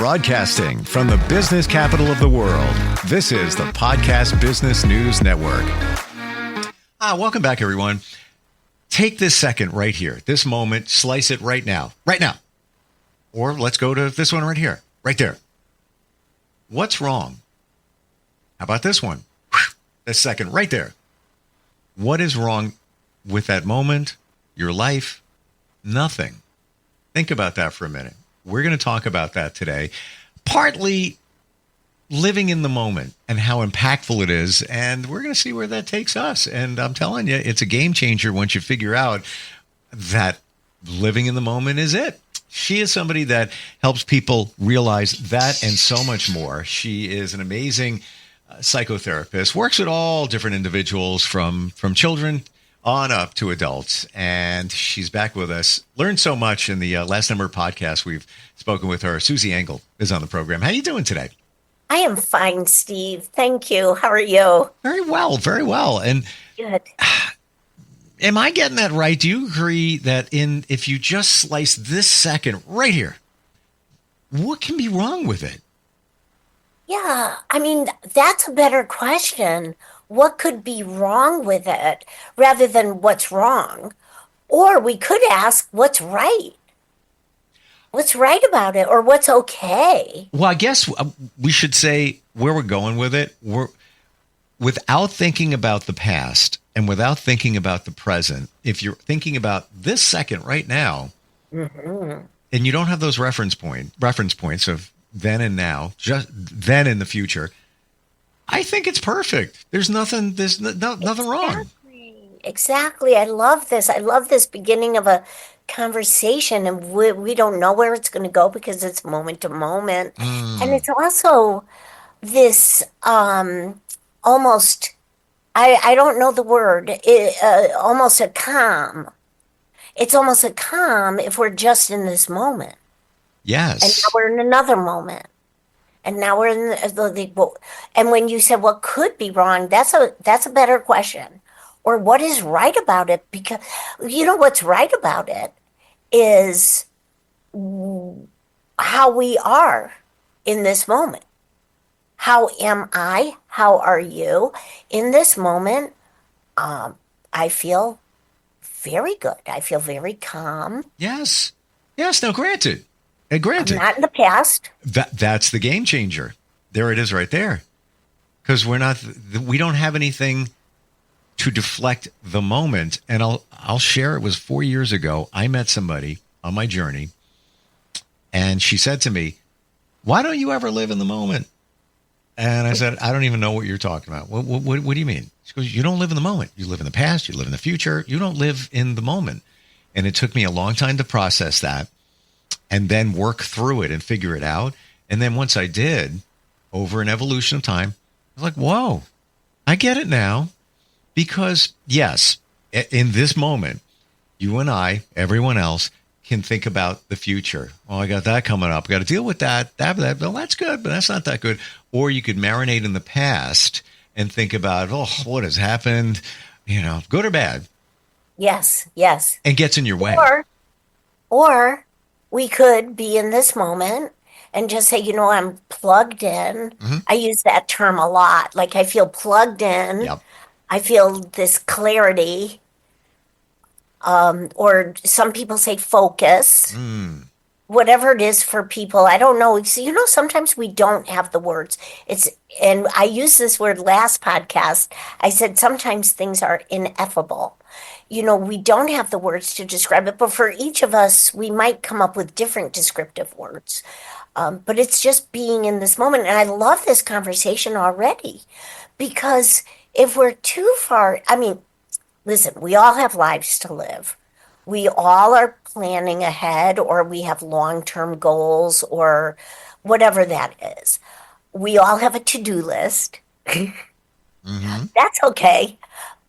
Broadcasting from the business capital of the world, this is the Podcast Business News Network. Welcome back, everyone. Take this second right here, this moment, slice it right now. Right now. Or let's go to this one right here, right there. What's wrong? How about this one? This second right there. What is wrong with that moment, your life? Nothing. Think about that for a minute. We're going to talk about that today. Partly living in the moment and how impactful it is. And we're going to see where that takes us. And I'm telling you, it's a game changer once you figure out that living in the moment is it. She is somebody that helps people realize that and so much more. She is an amazing psychotherapist, works with all different individuals from children on up to adults, and she's back with us. Learned so much in the last number of podcasts we've spoken with her. Susie Engel is on the program. How are you doing today? I am fine, Steve. Thank you. How are you? Very well, very well. And good. Am I getting that right? Do you agree that if you just slice this second right here, what can be wrong with it? Yeah, I mean, that's a better question. What could be wrong with it rather than what's wrong? Or we could ask what's right. What's right about it or what's okay? Well, I guess we should say where we're going with it. Without thinking about the past and without thinking about the present, if you're thinking about this second right now, and you don't have those reference points of then and now, just then in the future, I think it's perfect. There's nothing wrong. Exactly. I love this. I love this beginning of a conversation, and we don't know where it's going to go because it's moment to moment. And it's also this almost, I don't know the word, almost a calm. It's almost a calm if we're just in this moment. Yes. And now we're in another moment. And now we're in and when you said what could be wrong, that's a better question. Or what is right about it? Because you know what's right about it is how we are in this moment. How am I? How are you? In this moment, I feel very good. I feel very calm. Yes. Yes. Now, granted. Granted, not in the past. That's the game changer. There it is right there. Because we don't have anything to deflect the moment. And I'll share, it was 4 years ago. I met somebody on my journey, and she said to me, "Why don't you ever live in the moment?" And I said, "I don't even know what you're talking about. What do you mean?" She goes, "You don't live in the moment. You live in the past. You live in the future. You don't live in the moment." And it took me a long time to process that, and then work through it and figure it out. And then once I did, over an evolution of time, I was like, whoa, I get it now. Because yes, in this moment, you and I, everyone else, can think about the future. Oh, I got that coming up. I got to deal with that. Well, that's good, but that's not that good. Or you could marinate in the past and think about, oh, what has happened, good or bad. Yes, yes. And gets in your way. Or we could be in this moment and just say, I'm plugged in. Mm-hmm. I use that term a lot. Like I feel plugged in. Yep. I feel this clarity. Or some people say focus. Whatever it is for people. I don't know. Sometimes we don't have the words. And I used this word last podcast. I said sometimes things are ineffable. We don't have the words to describe it, but for each of us, we might come up with different descriptive words. But it's just being in this moment. And I love this conversation already because if we're too far, listen, we all have lives to live. We all are planning ahead, or we have long-term goals or whatever that is. We all have a to-do list. Mm-hmm. That's okay.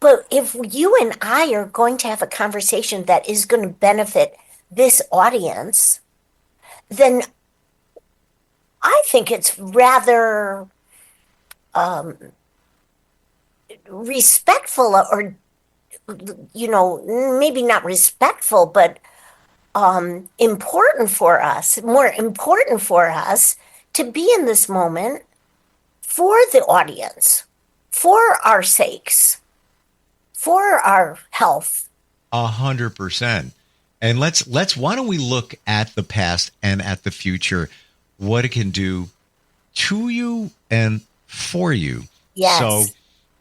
But if you and I are going to have a conversation that is going to benefit this audience, then I think it's rather respectful, or maybe not respectful, but important for us, more important for us to be in this moment for the audience, for our sakes, for our health. 100%. And why don't we look at the past and at the future, what it can do to you and for you. So Yes.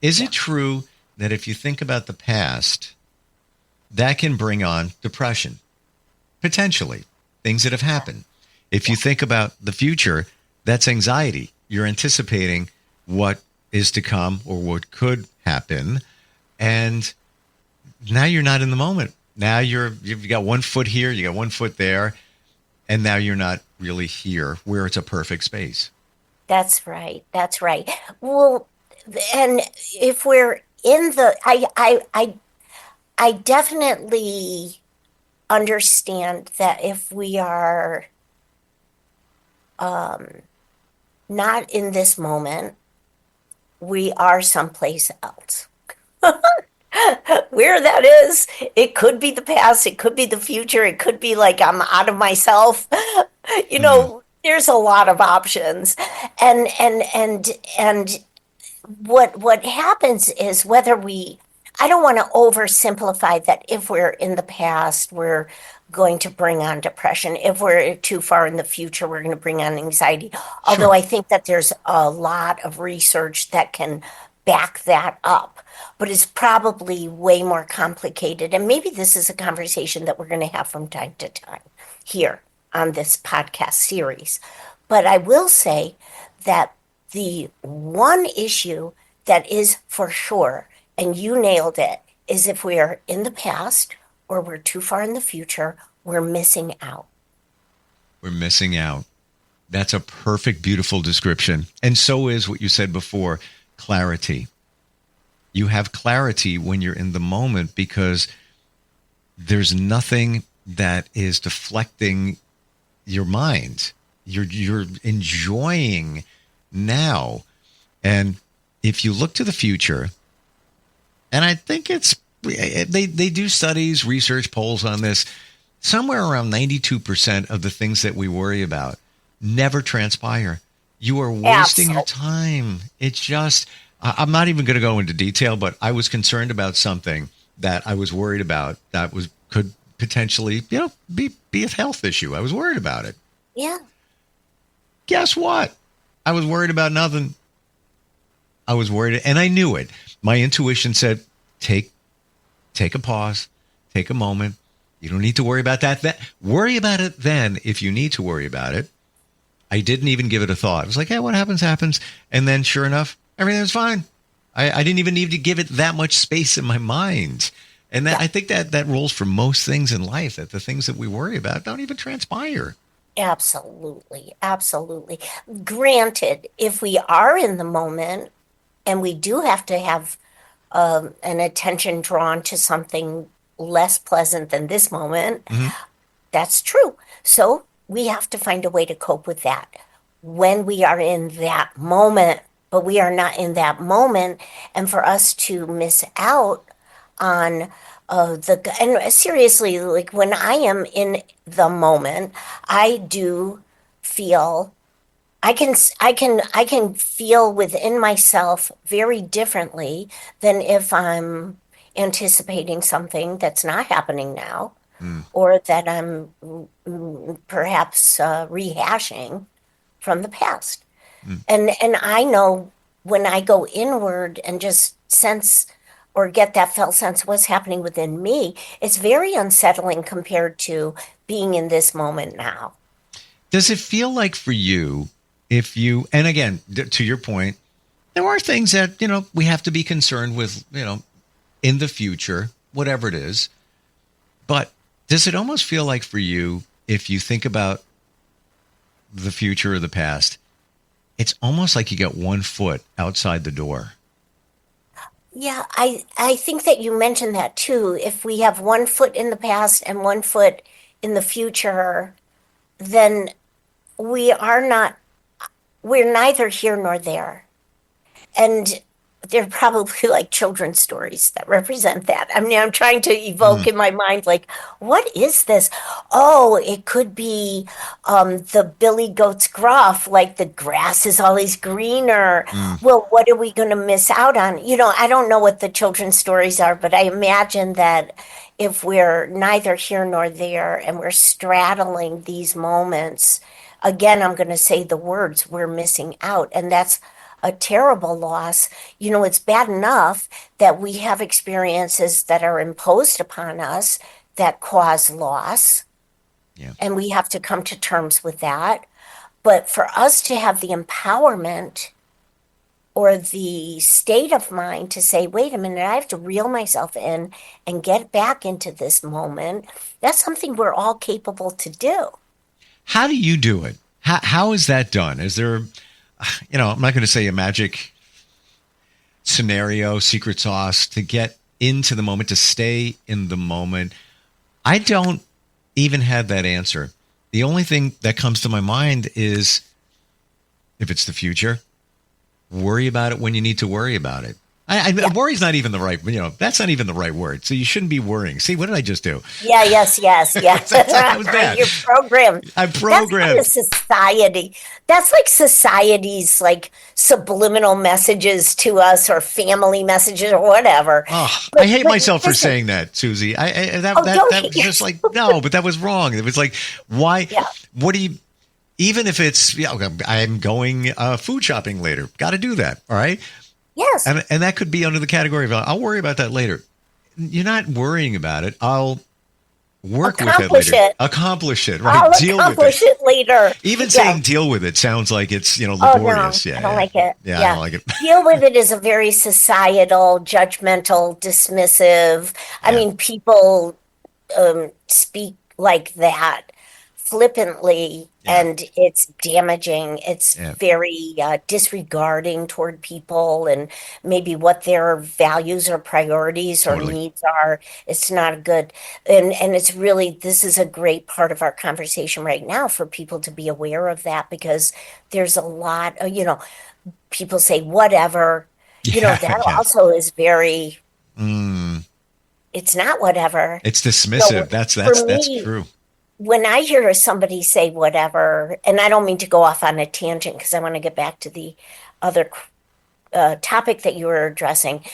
is it true that if you think about the past, that can bring on depression? Potentially, things that have happened. If you think about the future, that's anxiety. You're anticipating what is to come or what could happen. And now you're not in the moment. Now you've got 1 foot here, you got 1 foot there, and now you're not really here where it's a perfect space. That's right. That's right. Well, and if we're in the, I definitely understand that if we are not in this moment, we are someplace else. Where that is, it could be the past, it could be the future, it could be like I'm out of myself. There's a lot of options. And what happens is whether we I don't want to oversimplify that if we're in the past, we're going to bring on depression. If we're too far in the future, we're going to bring on anxiety. Although Sure. I think that there's a lot of research that can back that up, but it's probably way more complicated. And maybe this is a conversation that we're going to have from time to time here on this podcast series. But I will say that the one issue that is for sure, and you nailed it, is if we are in the past or we're too far in the future, we're missing out. We're missing out. That's a perfect, beautiful description. And so is what you said before, clarity. You have clarity when you're in the moment because there's nothing that is deflecting your mind. You're enjoying now. And if you look to the future, and I think they do studies, research, polls on this, somewhere around 92% of the things that we worry about never transpire. You are wasting your time. It's just, I'm not even going to go into detail, but I was concerned about something that I was worried about that could potentially, be a health issue. I was worried about it. Yeah. Guess what? I was worried about nothing. I was worried, and I knew it. My intuition said, take a pause, take a moment. You don't need to worry about that. Worry about it then if you need to worry about it. I didn't even give it a thought. I was like, hey, what happens, happens. And then sure enough, everything was fine. I didn't even need to give it that much space in my mind. And I think that rolls for most things in life, that the things that we worry about don't even transpire. Absolutely. Absolutely. Granted, if we are in the moment and we do have to have an attention drawn to something less pleasant than this moment, Mm-hmm. that's true. So we have to find a way to cope with that when we are in that moment, but we are not in that moment. And for us to miss out on and seriously, like when I am in the moment, I do feel I can feel within myself very differently than if I'm anticipating something that's not happening now Mm. or that I'm perhaps rehashing from the past. Mm. And I know when I go inward and just sense or get that felt sense of what's happening within me, it's very unsettling compared to being in this moment now. Does it feel like for you, if you, and again, to your point, there are things that, we have to be concerned with, in the future, whatever it is. But does it almost feel like for you, if you think about the future or the past, it's almost like you got 1 foot outside the door? Yeah, I think that you mentioned that too. If we have 1 foot in the past and 1 foot in the future, then we are not, we're neither here nor there. And they're probably like children's stories that represent that. I mean, I'm trying to evoke in my mind, like, what is this? Oh, it could be the Billy Goat's Gruff, like the grass is always greener. Mm. Well, what are we going to miss out on? I don't know what the children's stories are, but I imagine that if we're neither here nor there and we're straddling these moments, again, I'm going to say the words, we're missing out. And that's a terrible loss. It's bad enough that we have experiences that are imposed upon us that cause loss, Yeah. and we have to come to terms with that. But for us to have the empowerment or the state of mind to say, wait a minute, I have to reel myself in and get back into this moment, that's something we're all capable to do. How do you do it? How is that done? Is there, I'm not going to say a magic scenario, secret sauce to get into the moment, to stay in the moment. I don't even have that answer. The only thing that comes to my mind is, if it's the future, worry about it when you need to worry about it. Worry's not even the right, that's not even the right word. So you shouldn't be worrying. See, what did I just do? Yeah, yes. That was bad. You're programmed. I'm programmed. That's kind of society. That's like society's like subliminal messages to us, or family messages, or whatever. Oh, I hate myself for saying that, Susie. That was just like, no, but that was wrong. It was like, why? Yeah. What do you? Even if it's, I'm going food shopping later. Got to do that. All right. Yes. And that could be under the category of, I'll worry about that later. You're not worrying about it. I'll work with it later. Accomplish it. Right. I'll accomplish it later. Even saying deal with it sounds like it's, laborious. Oh, no, Yeah. I don't like it. Yeah, I don't like it. Deal with it is a very societal, judgmental, dismissive. I mean, people speak like that flippantly, and it's damaging. It's very disregarding toward people and maybe what their values or priorities or needs are. It's not good. And it's really, this is a great part of our conversation right now for people to be aware of that, because there's a lot of, people say whatever, that also is very, it's not whatever. It's dismissive. So that's me, true. When I hear somebody say whatever, and I don't mean to go off on a tangent because I want to get back to the other topic that you were addressing.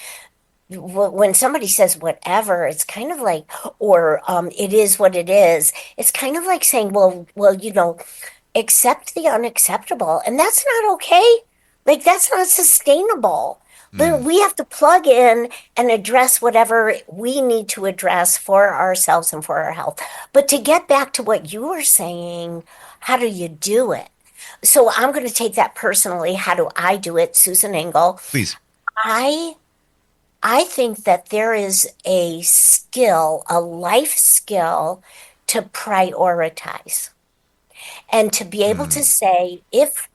When somebody says whatever, it's kind of like, or it is what it is. It's kind of like saying, well, accept the unacceptable. And that's not okay. Like, that's not sustainable. But we have to plug in and address whatever we need to address for ourselves and for our health. But to get back to what you were saying, how do you do it? So I'm going to take that personally. How do I do it, Susan Engel? Please. I think that there is a skill, a life skill, to prioritize and to be able to say, if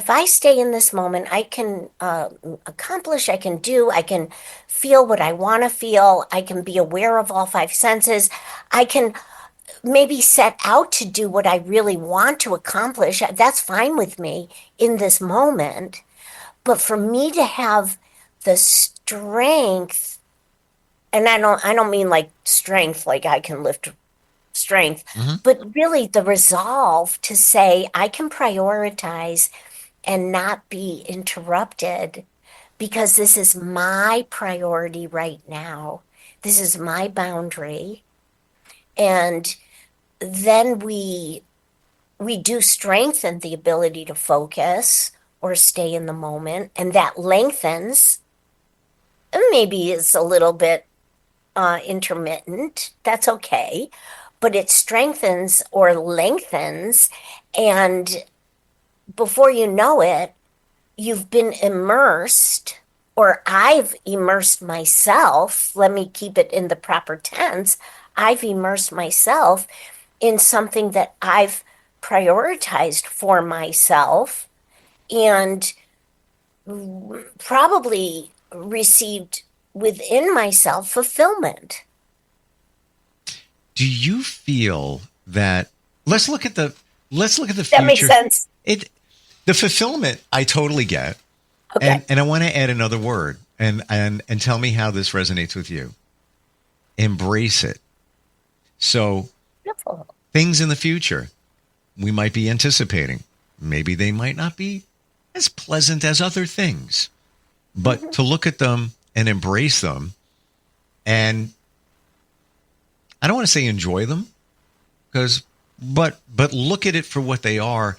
I stay in this moment, I can accomplish, I can feel what I want to feel. I can be aware of all five senses. I can maybe set out to do what I really want to accomplish. That's fine with me in this moment. But for me to have the strength, and I don't mean like strength, like I can lift strength, but really the resolve to say I can prioritize and not be interrupted, because this is my priority right now. This is my boundary. And then we do strengthen the ability to focus or stay in the moment, and that lengthens. Maybe it's a little bit intermittent. That's okay. But it strengthens or lengthens, and before you know it, you've been immersed, or I've immersed myself. Let me keep it in the proper tense. I've immersed myself in something that I've prioritized for myself, and probably received within myself fulfillment. Do you feel that, let's look at the future. That makes sense. The fulfillment, I totally get. Okay. And I want to add another word. and tell me how this resonates with you. Embrace it. So Beautiful. things in the future we might be anticipating, maybe they might not be as pleasant as other things, but to look at them and embrace them, and I don't want to say enjoy them, but look at it for what they are.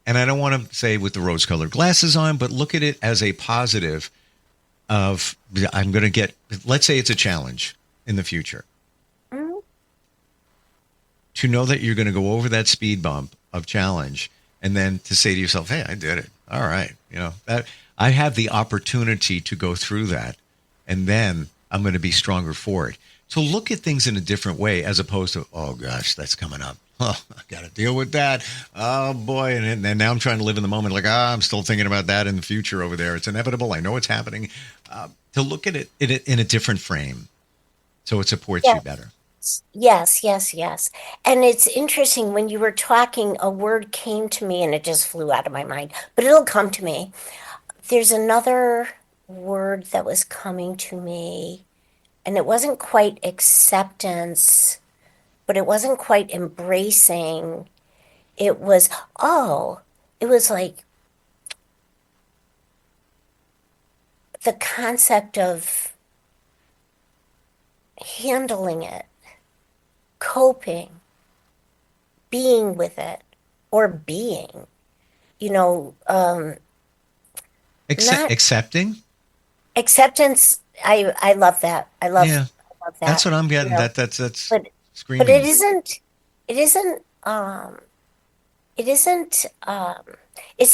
And I don't want to say with the rose-colored glasses on, but look at it as a positive of, I'm going to get, let's say it's a challenge in the future. Mm-hmm. To know that you're going to go over that speed bump of challenge, and then to say to yourself, hey, I did it. All right. That I have the opportunity to go through that, and then I'm going to be stronger for it. To look at things in a different way, as opposed to, oh gosh, that's coming up. Oh, I got to deal with that. Oh boy. And now I'm trying to live in the moment. Like, I'm still thinking about that in the future over there. It's inevitable. I know it's happening. To look at it in a different frame, so it supports you better. Yes. And it's interesting, when you were talking, a word came to me and it just flew out of my mind, but it'll come to me. There's another word that was coming to me, and it wasn't quite acceptance, but it wasn't quite embracing. It was like the concept of handling it, coping, being with it, or being, Accepting. acceptance. I love that. I love that. That's what I'm getting. You know, That's but screaming. but it isn't it's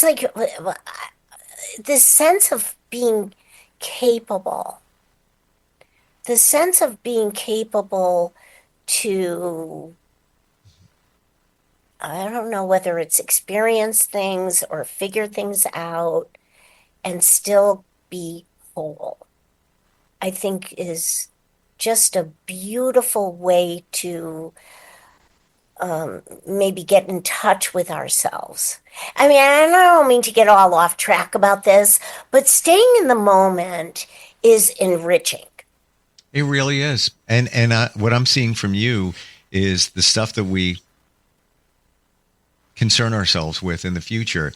like this sense of being capable, the sense of being capable to, I don't know whether it's experience things or figure things out and still be whole, I think is just a beautiful way to maybe get in touch with ourselves. I mean, I don't mean to get all off track about this, but staying in the moment is enriching. It really is. And what I'm seeing from you is the stuff that we concern ourselves with in the future.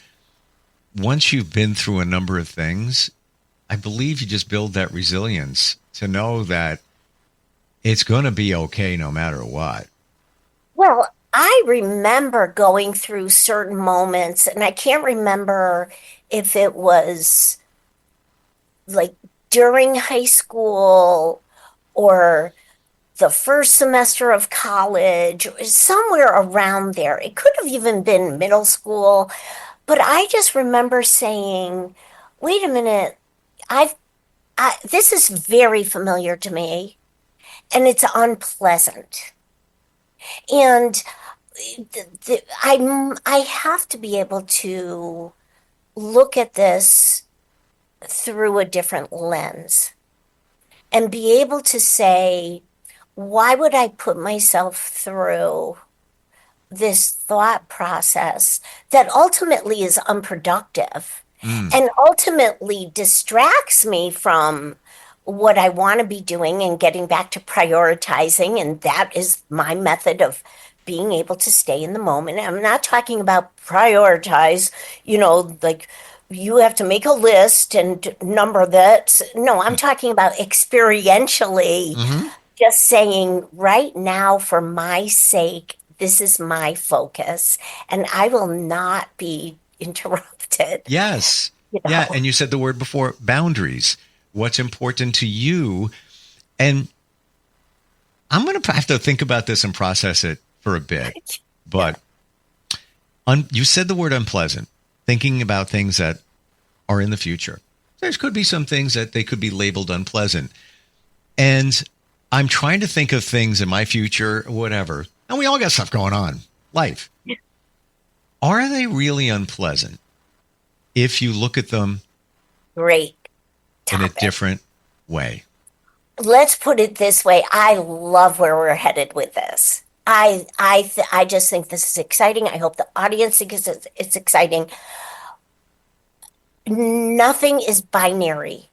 Once you've been through a number of things, I believe you just build that resilience to know that it's going to be okay no matter what. Well, I remember going through certain moments, and I can't remember if it was like during high school or the first semester of college, somewhere around there. It could have even been middle school, but I just remember saying, wait a minute, this is very familiar to me, and it's unpleasant. And I have to be able to look at this through a different lens and be able to say, why would I put myself through this thought process that ultimately is unproductive and ultimately distracts me from what I want to be doing and getting back to prioritizing? And that is my method of being able to stay in the moment. I'm not talking about prioritize, like you have to make a list and number that. No, I'm talking about experientially, just saying right now, for my sake, this is my focus, and I will not be interrupted. Yes. Yeah. And you said the word before, boundaries. What's important to you? And I'm going to have to think about this and process it for a bit. But you said the word unpleasant, thinking about things that are in the future. There could be some things that they could be labeled unpleasant. And I'm trying to think of things in my future, whatever. And we all got stuff going on. Life. Are they really unpleasant if you look at them Great topic. in a different way? Let's put it this way. I love where we're headed with this. I just think this is exciting. I hope the audience thinks it's exciting. Nothing is binary.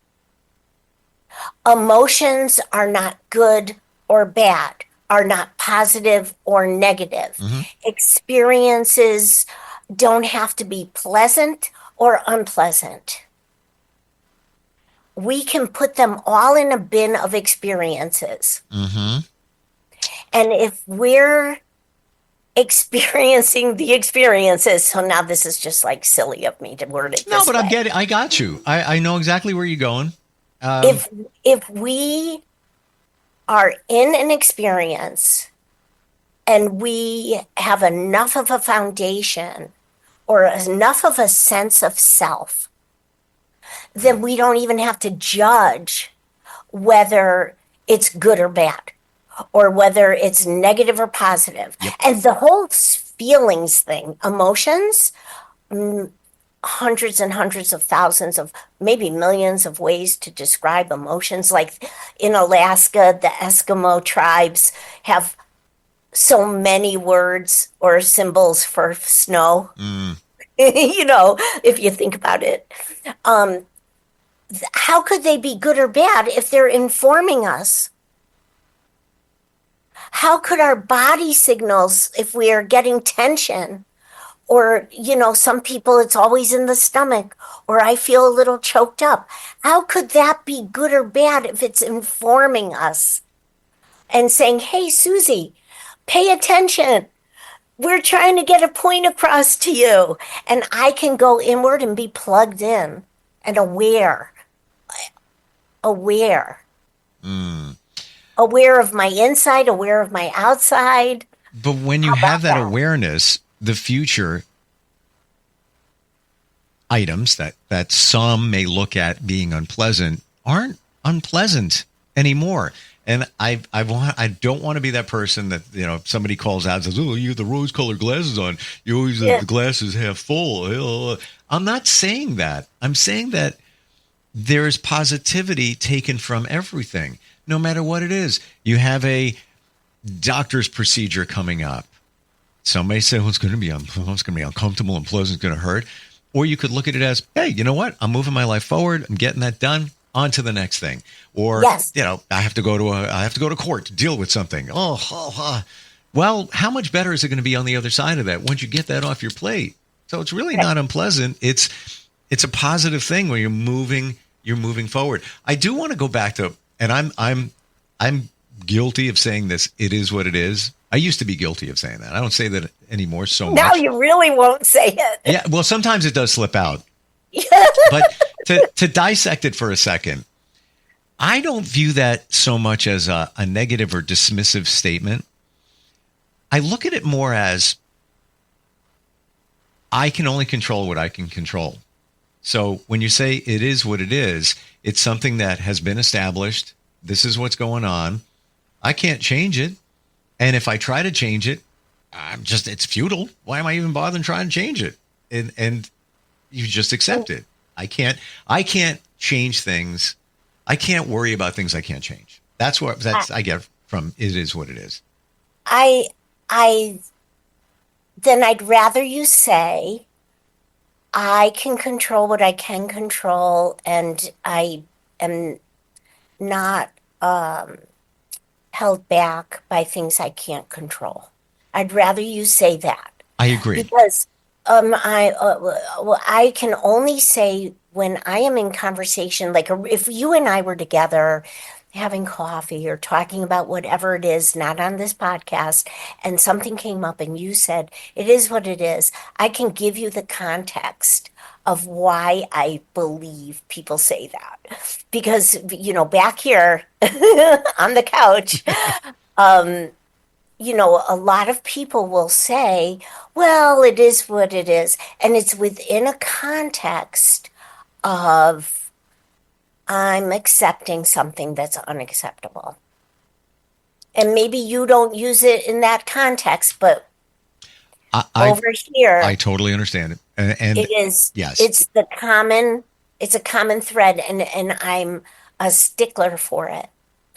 Emotions are not good or bad, are not positive or negative. Mm-hmm. Experiences don't have to be pleasant or unpleasant. We can put them all in a bin of experiences. Mm-hmm. And if we're experiencing the experiences, so now this is just like silly of me to word it No, this but way. I got you. I know exactly where you're going. If we are in an experience and we have enough of a foundation or enough of a sense of self, then we don't even have to judge whether it's good or bad or whether it's negative or positive. Yep. And the whole feelings thing, emotions, hundreds and hundreds of thousands of maybe millions of ways to describe emotions. Like in Alaska, the Eskimo tribes have so many words or symbols for snow. If you think about it. How could they be good or bad if they're informing us? How could our body signals, if we are getting tension, or, some people it's always in the stomach, or I feel a little choked up. How could that be good or bad if it's informing us and saying, hey, Susie, pay attention. We're trying to get a point across to you. And I can go inward and be plugged in and aware of my inside, aware of my outside. But when you have that awareness, the future items that some may look at being unpleasant aren't unpleasant anymore. And I don't want to be that person that, somebody calls out and says, oh, you have the rose-colored glasses on. You always have the glasses half full. I'm not saying that. I'm saying that there is positivity taken from everything, no matter what it is. You have a doctor's procedure coming up. Some may say, it's going to be uncomfortable, unpleasant, it's going to hurt. Or you could look at it as, hey, you know what? I'm moving my life forward. I'm getting that done. On to the next thing. Or, I have to go to court to deal with something. Well, how much better is it going to be on the other side of that once you get that off your plate? So it's really not unpleasant. It's a positive thing where you're moving forward. I do want to go back to, and I'm guilty of saying this. It is what it is. I used to be guilty of saying that. I don't say that anymore so much. Now you really won't say it. Yeah. Well, sometimes it does slip out. But to dissect it for a second, I don't view that so much as a negative or dismissive statement. I look at it more as I can only control what I can control. So when you say it is what it is, it's something that has been established. This is what's going on. I can't change it. And if I try to change it, it's futile. Why am I even bothering trying to change it? And you just accept it. I can't change things. I can't worry about things I can't change. That's I get from it is what it is. Then I'd rather you say I can control what I can control, and I am not held back by things I can't control. I'd rather you say that. I agree. Because I can only say when I am in conversation, like if you and I were together having coffee or talking about whatever it is, not on this podcast, and something came up and you said, it is what it is, I can give you the context of why I believe people say that. Because, back here on the couch, a lot of people will say, well, it is what it is. And it's within a context of I'm accepting something that's unacceptable. And maybe you don't use it in that context, but over here, I totally understand it. And it is, yes, it's a common thread, and I'm a stickler for it.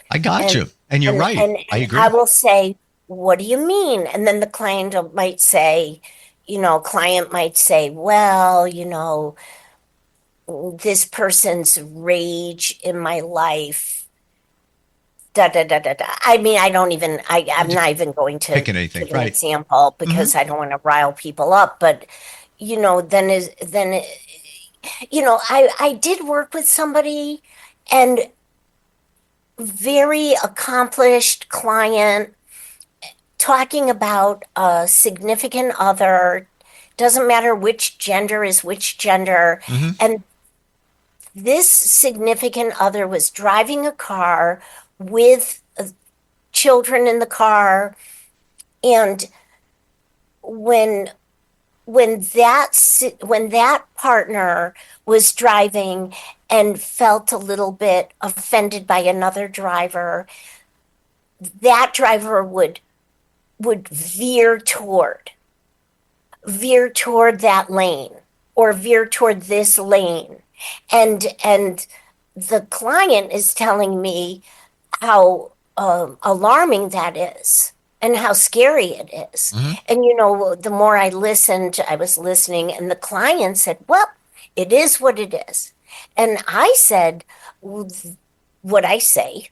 I got you. And you're right. And I agree. I will say, what do you mean? And then the client might say, well, this person's rage in my life. Da da da da da. I mean, I'm not even going to Picking anything, give an right? example because I don't want to rile people up. But I did work with somebody, and very accomplished client, talking about a significant other. Doesn't matter which gender is which gender, and this significant other was driving a car with children in the car, and when that partner was driving and felt a little bit offended by another driver, that driver would veer toward that lane, or veer toward this lane. And the client is telling me how alarming that is and how scary it is. And the more I was listening, and the client said, well, it is what it is. And I said, what I say,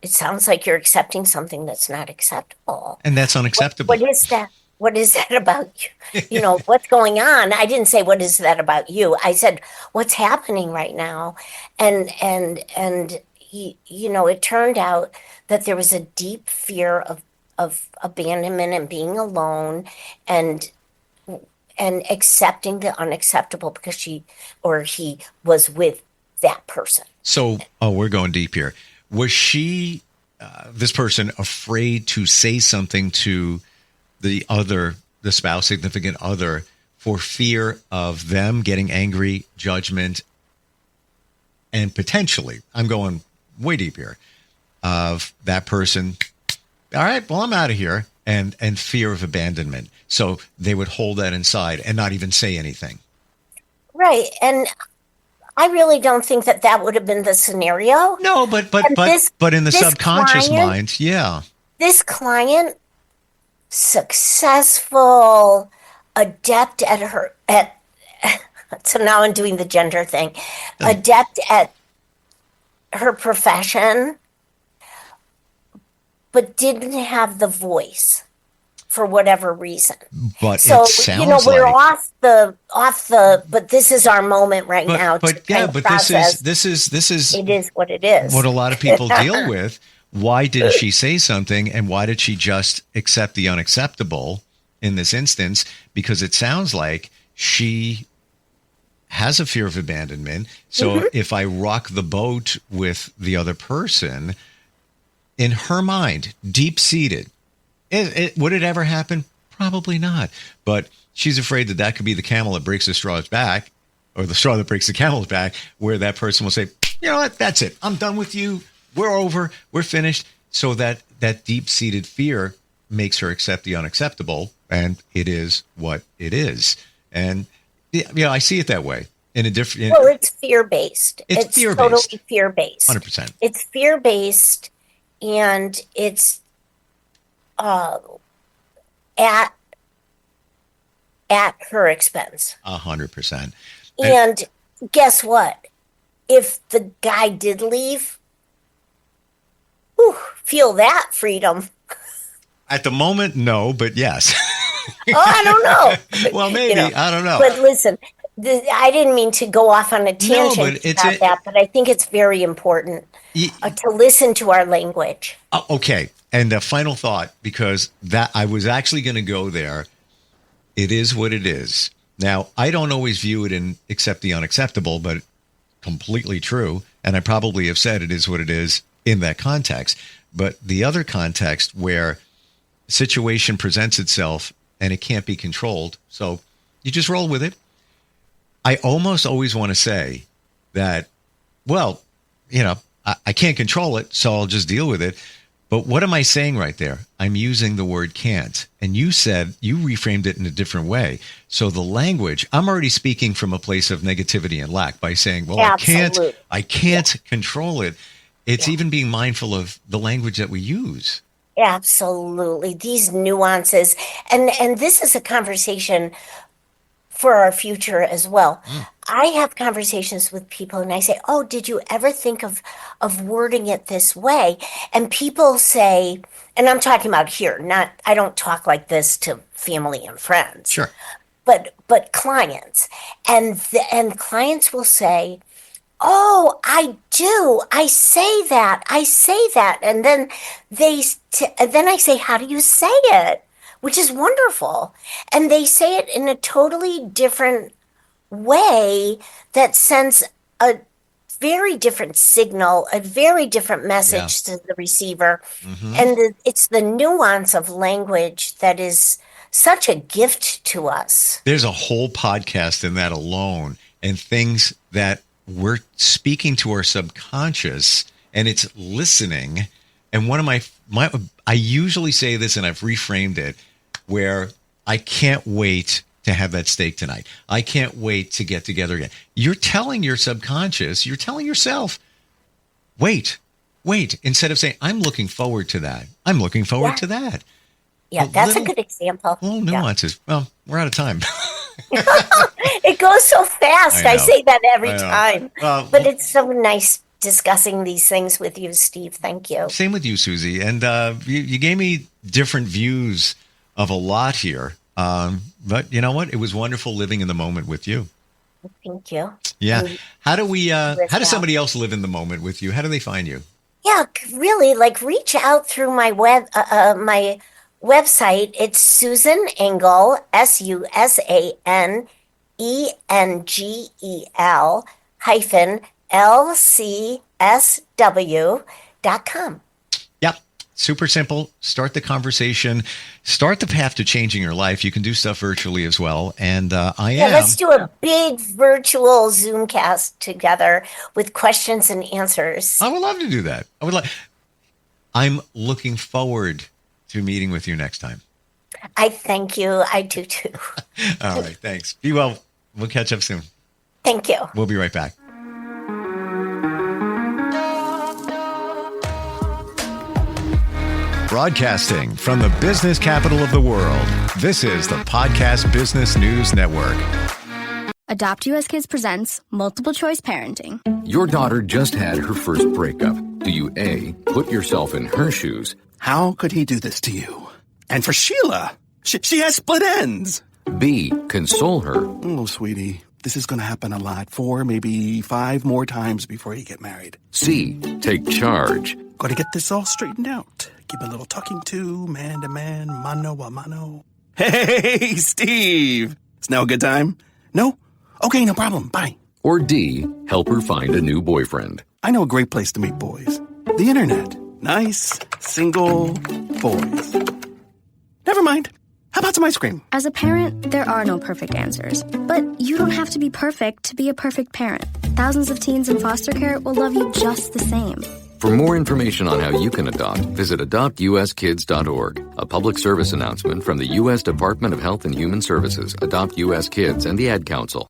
it sounds like you're accepting something that's not acceptable. And that's unacceptable. What is that? What is that about you? What's going on? I didn't say, what is that about you? I said, what's happening right now? And it turned out that there was a deep fear of abandonment and being alone, and accepting the unacceptable because she or he was with that person. So, we're going deep here. Was she, this person, afraid to say something to the spouse, significant other, for fear of them getting angry, judgment, and potentially, I'm going way deep here, of that person, all right, well, I'm out of here, and fear of abandonment. So they would hold that inside and not even say anything. Right. And I really don't think that would have been the scenario. No, but in the subconscious mind, yeah. This client, successful, adept so now I'm doing the gender thing, adept at her profession, but didn't have the voice for whatever reason. But so it sounds we're like off the but this is our moment right now. This is it is what it is. What a lot of people deal with. Why didn't she say something, and why did she just accept the unacceptable in this instance? Because it sounds like she has a fear of abandonment. So if I rock the boat with the other person, in her mind, deep-seated, would it ever happen? Probably not. But she's afraid that could be the camel that breaks the straw's back, or the straw that breaks the camel's back, where that person will say, you know what, that's it. I'm done with you. We're over. We're finished. So that deep-seated fear makes her accept the unacceptable, and it is what it is. And I see it that way. Well, it's fear-based. It's fear-based. Totally fear-based. 100%. It's fear-based, and it's at her expense. 100%. And guess what? If the guy did leave, feel that freedom. At the moment, no, but yes. I don't know. Well, maybe. I don't know. But listen, I didn't mean to go off on a tangent about that, but I think it's very important to listen to our language. Okay. And the final thought, because I was actually going to go there. It is what it is. Now, I don't always view it in accept the unacceptable, but completely true. And I probably have said it is what it is in that context. But the other context where a situation presents itself and it can't be controlled, so you just roll with it. I almost always want to say that, well, I can't control it, so I'll just deal with it. But what am I saying right there? I'm using the word can't. And you said, you reframed it in a different way. So the language, I'm already speaking from a place of negativity and lack by saying, well, Absolutely. I can't control it. It's even being mindful of the language that we use. Absolutely. These nuances. And this is a conversation for our future as well. I have conversations with people and I say, "Oh, did you ever think of wording it this way?" And people say, and I'm talking about here, not I don't talk like this to family and friends. Sure. But clients. And clients will say, "Oh, I do. I say that. I say that." And then and then I say, "How do you say it?" Which is wonderful. And they say it in a totally different way that sends a very different signal, a very different message to the receiver. And it's the nuance of language that is such a gift to us. There's a whole podcast in that alone, and things that we're speaking to our subconscious, and it's listening. And one of my I usually say this, and I've reframed it, where I can't wait to have that steak tonight. I can't wait to get together again. You're telling your subconscious, you're telling yourself, wait, instead of saying, I'm looking forward to that. I'm looking forward to that. Yeah, that's a good example. Little nuances. Yeah. Well, we're out of time. It goes so fast. I say that every time. But it's so nice discussing these things with you, Steve. Thank you. Same with you, Susie. And you gave me different views of a lot here. But you know what? It was wonderful living in the moment with you. Thank you. Yeah. How does somebody else live in the moment with you? How do they find you? Yeah, really, reach out through my my website. It's Susan Engel, SusanEngel -LCSW.com. Yep. Super simple. Start the conversation. Start the path to changing your life. You can do stuff virtually as well. And let's do a big virtual Zoomcast together with questions and answers. I would love to do that. I'm looking forward to meeting with you next time. I thank you. I do too. All right. Thanks. Be well. We'll catch up soon. Thank you. We'll be right back. Broadcasting from the business capital of the world, this is the Podcast Business News Network. Adopt US Kids presents Multiple Choice Parenting. Your daughter just had her first breakup. Do you A, put yourself in her shoes? How could he do this to you? And for Sheila, she has split ends. B, console her? Oh, sweetie, this is going to happen a lot. 4, maybe 5 more times before you get married. C, take charge? Got to get this all straightened out. Give a little talking to, man to man, mano a mano. Hey, Steve! It's now a good time? No? Okay, no problem. Bye. Or D, help her find a new boyfriend? I know a great place to meet boys. The internet. Nice, single boys. Never mind. How about some ice cream? As a parent, there are no perfect answers. But you don't have to be perfect to be a perfect parent. Thousands of teens in foster care will love you just the same. For more information on how you can adopt, visit adoptuskids.org. A public service announcement from the U.S. Department of Health and Human Services, Adopt U.S. Kids, and the Ad Council.